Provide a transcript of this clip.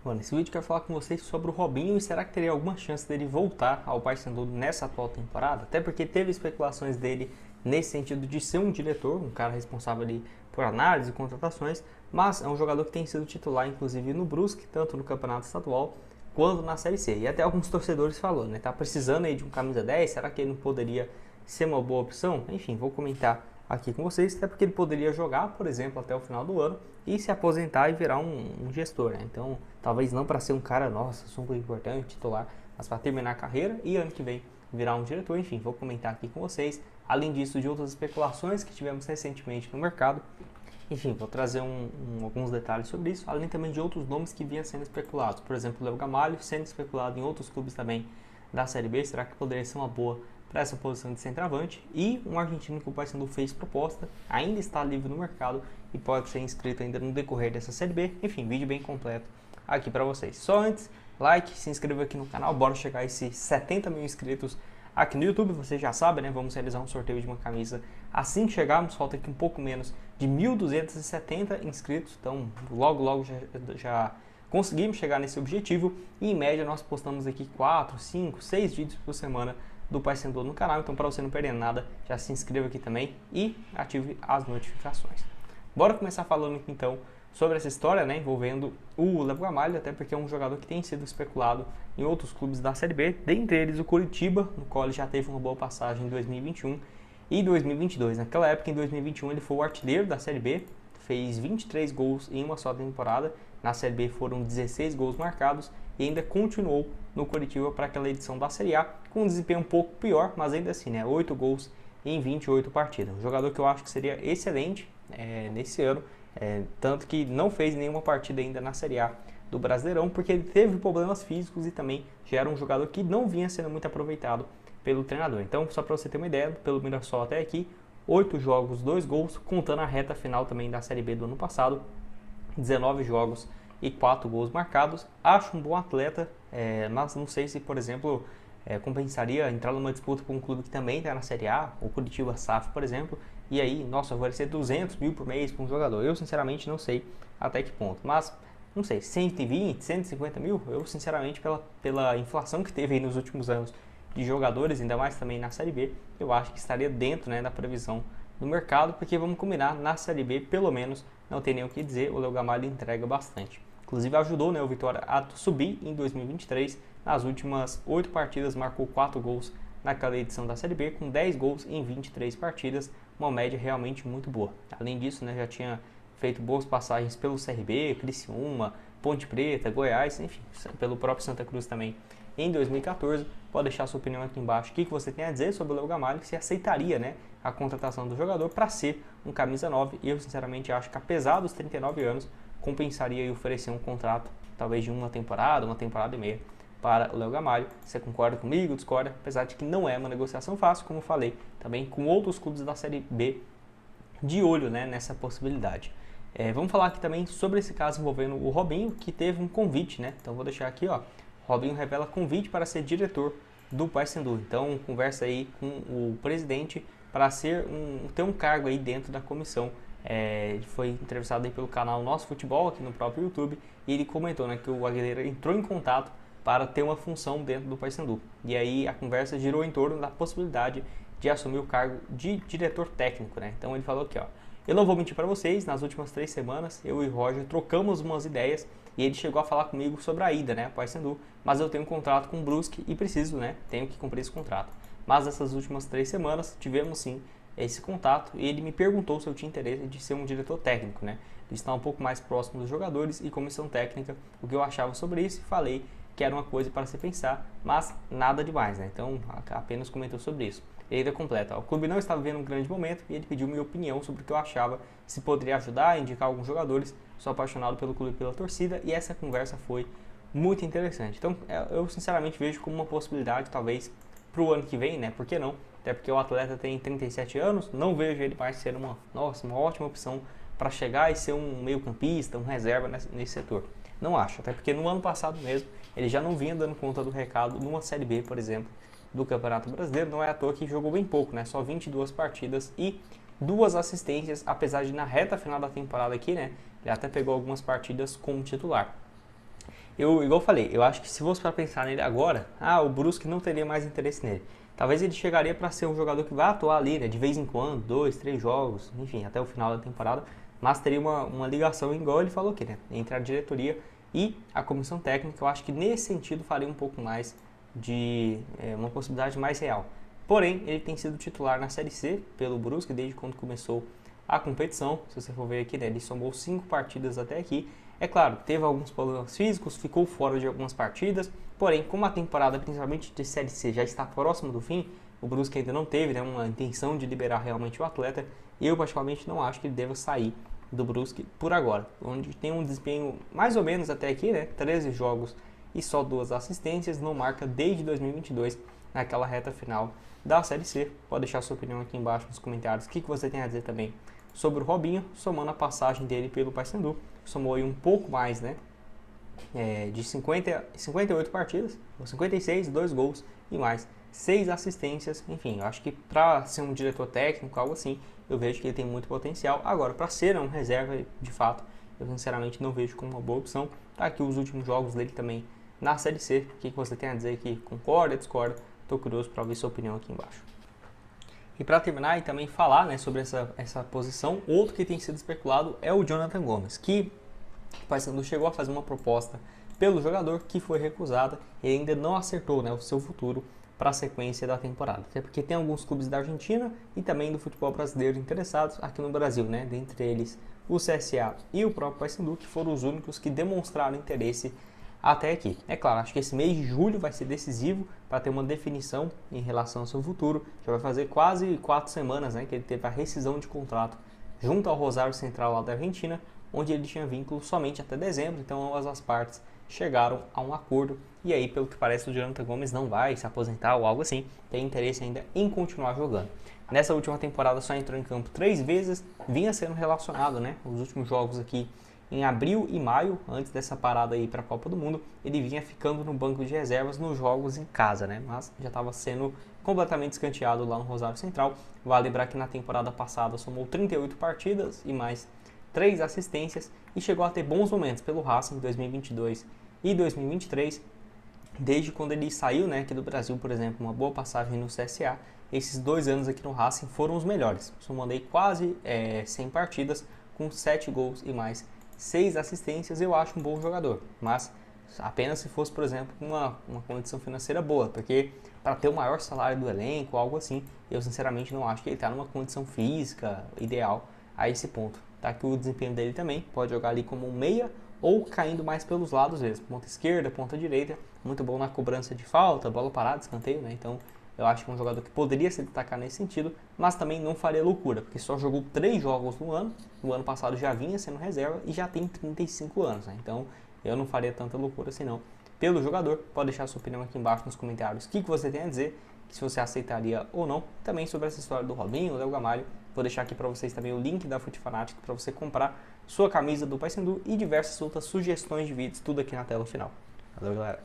Bom, nesse vídeo eu quero falar com vocês sobre o Robinho e será que teria alguma chance dele voltar ao Paysandu nessa atual temporada? Até porque teve especulações dele nesse sentido de ser um diretor, um cara responsável ali por análise e contratações, mas é um jogador que tem sido titular inclusive no Brusque, tanto no Campeonato Estadual quanto na Série C. E até alguns torcedores falou, né? Tá precisando aí de um camisa 10, será que ele não poderia ser uma boa opção? Enfim, vou comentar aqui com vocês, até porque ele poderia jogar, por exemplo, até o final do ano e se aposentar e virar um gestor, né? Então, talvez não para ser um cara, nossa, super importante, titular, mas para terminar a carreira e ano que vem virar um diretor. Enfim, vou comentar aqui com vocês. Além disso, de outras especulações que tivemos recentemente no mercado. Enfim, vou trazer alguns detalhes sobre isso, além também de outros nomes que vinham sendo especulados. Por exemplo, o Léo Gamalho sendo especulado em outros clubes também da Série B. Será que poderia ser uma boa para essa posição de centroavante? E um argentino que o Paysandu fez proposta, ainda está livre no mercado e pode ser inscrito ainda no decorrer dessa Série B. Enfim, vídeo bem completo aqui para vocês. Só antes, like, se inscreva aqui no canal, bora chegar a esses 70 mil inscritos aqui no YouTube. Vocês já sabem, né? Vamos realizar um sorteio de uma camisa assim que chegarmos. Falta aqui um pouco menos de 1.270 inscritos, então logo já conseguimos chegar nesse objetivo. E em média nós postamos aqui 4, 5, 6 vídeos por semana do Paysandu no canal. Então para você não perder nada, já se inscreva aqui também e ative as notificações. Bora começar falando aqui então sobre essa história, né, envolvendo o Léo Gamalho, até porque é um jogador que tem sido especulado em outros clubes da Série B, dentre eles o Curitiba, no qual ele já teve uma boa passagem em 2021 e 2022. Naquela época, em 2021, ele foi o artilheiro da Série B, fez 23 gols em uma só temporada. Na Série B foram 16 gols marcados e ainda continuou no Curitiba para aquela edição da Série A, com um desempenho um pouco pior, mas ainda assim, né, 8 gols em 28 partidas. Um jogador que eu acho que seria excelente nesse ano, tanto que não fez nenhuma partida ainda na Série A do Brasileirão, porque ele teve problemas físicos e também já era um jogador que não vinha sendo muito aproveitado pelo treinador. Então, só para você ter uma ideia, pelo Mirassol até aqui, 8 jogos, 2 gols, contando a reta final também da Série B do ano passado, 19 jogos e 4 gols marcados. Acho um bom atleta, mas não sei se, por exemplo, compensaria entrar numa disputa com um clube que também está na Série A, o Curitiba SAF, por exemplo, e aí, nossa, vai ser 200 mil por mês para um jogador. Eu, sinceramente, não sei até que ponto, mas, não sei, 120, 150 mil, eu, sinceramente, pela inflação que teve aí nos últimos anos de jogadores, ainda mais também na Série B, eu acho que estaria dentro, né, da previsão do mercado, porque vamos combinar, na Série B, pelo menos, não tem nem o que dizer, o Léo Gamalho entrega bastante. Inclusive ajudou, né, o Vitória a subir em 2023, nas últimas 8 partidas marcou 4 gols naquela edição da Série B, com 10 gols em 23 partidas, uma média realmente muito boa. Além disso, né, já tinha feito boas passagens pelo CRB, Criciúma, Ponte Preta, Goiás, enfim, pelo próprio Santa Cruz também em 2014. Pode deixar sua opinião aqui embaixo, o que você tem a dizer sobre o Léo Gamalho, se aceitaria, né, a contratação do jogador para ser um camisa 9. E eu sinceramente acho que apesar dos 39 anos, compensaria e oferecer um contrato talvez de uma temporada e meia para o Léo Gamalho. Você concorda comigo, discorda? Apesar de que não é uma negociação fácil, como eu falei, também com outros clubes da Série B de olho, né, nessa possibilidade. Vamos falar aqui também sobre esse caso envolvendo o Robinho, que teve um convite, né? Então vou deixar aqui, ó. Robinho revela convite para ser diretor do Paysandu. Então conversa aí com o presidente para ter um cargo aí dentro da comissão. Ele foi entrevistado aí pelo canal Nosso Futebol aqui no próprio YouTube e ele comentou, né, que o Aguilera entrou em contato para ter uma função dentro do Paysandu. E aí a conversa girou em torno da possibilidade de assumir o cargo de diretor técnico, né? Então ele falou aqui, ó: eu não vou mentir para vocês, nas últimas 3 semanas eu e o Roger trocamos umas ideias e ele chegou a falar comigo sobre a ida, né, Paysandu, mas eu tenho um contrato com o Brusque e preciso, né, tenho que cumprir esse contrato. Mas essas últimas 3 semanas tivemos sim esse contato e ele me perguntou se eu tinha interesse de ser um diretor técnico, né, de estar um pouco mais próximo dos jogadores e comissão técnica, o que eu achava sobre isso, e falei que era uma coisa para se pensar, mas nada demais, né? Então apenas comentou sobre isso. E ainda completa: o clube não estava vivendo um grande momento e ele pediu minha opinião sobre o que eu achava, se poderia ajudar, indicar alguns jogadores. Sou apaixonado pelo clube e pela torcida, e essa conversa foi muito interessante. Então eu sinceramente vejo como uma possibilidade, talvez, para o ano que vem, né? Por que não? Até porque o atleta tem 37 anos, não vejo ele mais ser uma ótima opção para chegar e ser um meio-campista, um reserva nesse setor. Não acho, até porque no ano passado mesmo ele já não vinha dando conta do recado numa Série B, por exemplo, do Campeonato Brasileiro. Não é à toa que jogou bem pouco, né? Só 22 partidas e 2 assistências, apesar de na reta final da temporada aqui, né, ele até pegou algumas partidas como titular. Igual eu falei, eu acho que se fosse para pensar nele agora, o Brusque não teria mais interesse nele. Talvez ele chegaria para ser um jogador que vai atuar ali, né, de vez em quando, 2, 3 jogos, enfim, até o final da temporada, mas teria uma ligação, igual ele falou aqui, né, entre a diretoria e a comissão técnica. Eu acho que nesse sentido faria um pouco mais de uma possibilidade mais real. Porém, ele tem sido titular na Série C pelo Brusque desde quando começou a competição. Se você for ver aqui, né, ele somou 5 partidas até aqui. É claro, teve alguns problemas físicos, ficou fora de algumas partidas, porém, como a temporada, principalmente de Série C, já está próxima do fim, o Brusque ainda não teve, né, uma intenção de liberar realmente o atleta. Eu, particularmente, não acho que ele deva sair do Brusque por agora, onde tem um desempenho mais ou menos até aqui, né, 13 jogos e só 2 assistências, não marca desde 2022, naquela reta final da Série C. Pode deixar sua opinião aqui embaixo nos comentários, o que você tem a dizer também sobre o Robinho, somando a passagem dele pelo Paysandu. Somou aí um pouco mais, né, de 58 partidas, 56, 2 gols e mais 6 assistências. Enfim, eu acho que para ser um diretor técnico, algo assim, eu vejo que ele tem muito potencial. Agora, para ser um reserva, de fato, eu sinceramente não vejo como uma boa opção. Tá aqui os últimos jogos dele também na Série C. O que você tem a dizer aqui? Concorda, discorda? Estou curioso para ver sua opinião aqui embaixo. E para terminar e também falar, né, sobre essa posição, outro que tem sido especulado é o Jonathan Gomes, que o Paysandu chegou a fazer uma proposta pelo jogador que foi recusada e ainda não acertou, né, o seu futuro para a sequência da temporada. Até porque tem alguns clubes da Argentina e também do futebol brasileiro interessados aqui no Brasil, né, dentre eles o CSA e o próprio Paysandu, que foram os únicos que demonstraram interesse até aqui. É claro, acho que esse mês de julho vai ser decisivo para ter uma definição em relação ao seu futuro. Já vai fazer quase 4 semanas, né, que ele teve a rescisão de contrato junto ao Rosário Central lá da Argentina, onde ele tinha vínculo somente até dezembro. Então ambas as partes chegaram a um acordo e aí, pelo que parece, o Jonathan Gomes não vai se aposentar ou algo assim, tem interesse ainda em continuar jogando. Nessa última temporada só entrou em campo 3 vezes, vinha sendo relacionado, né, os últimos jogos aqui em abril e maio, antes dessa parada aí para a Copa do Mundo, ele vinha ficando no banco de reservas nos jogos em casa, né? Mas já estava sendo completamente escanteado lá no Rosário Central. Vale lembrar que na temporada passada somou 38 partidas e mais 3 assistências e chegou a ter bons momentos pelo Racing em 2022 e 2023. Desde quando ele saiu, né, aqui do Brasil, por exemplo, uma boa passagem no CSA, esses 2 anos aqui no Racing foram os melhores. Somando aí quase 100 partidas com 7 gols e mais 6 assistências. Eu acho um bom jogador, mas apenas se fosse, por exemplo, uma condição financeira boa, porque para ter o maior salário do elenco, algo assim, eu sinceramente não acho que ele está numa condição física ideal a esse ponto. Tá? Que o desempenho dele também pode jogar ali como um meia ou caindo mais pelos lados mesmo, ponta esquerda, ponta direita, muito bom na cobrança de falta, bola parada, escanteio, né? Então eu acho que é um jogador que poderia se destacar nesse sentido, mas também não faria loucura, porque só jogou 3 jogos no ano passado já vinha sendo reserva e já tem 35 anos, né? Então eu não faria tanta loucura assim não. Pelo jogador, pode deixar sua opinião aqui embaixo nos comentários, o que você tem a dizer, se você aceitaria ou não, também sobre essa história do Robinho, o Léo Gamalho. Vou deixar aqui para vocês também o link da FutiFanatic para você comprar sua camisa do Paysandu e diversas outras sugestões de vídeos, tudo aqui na tela final. Valeu, galera!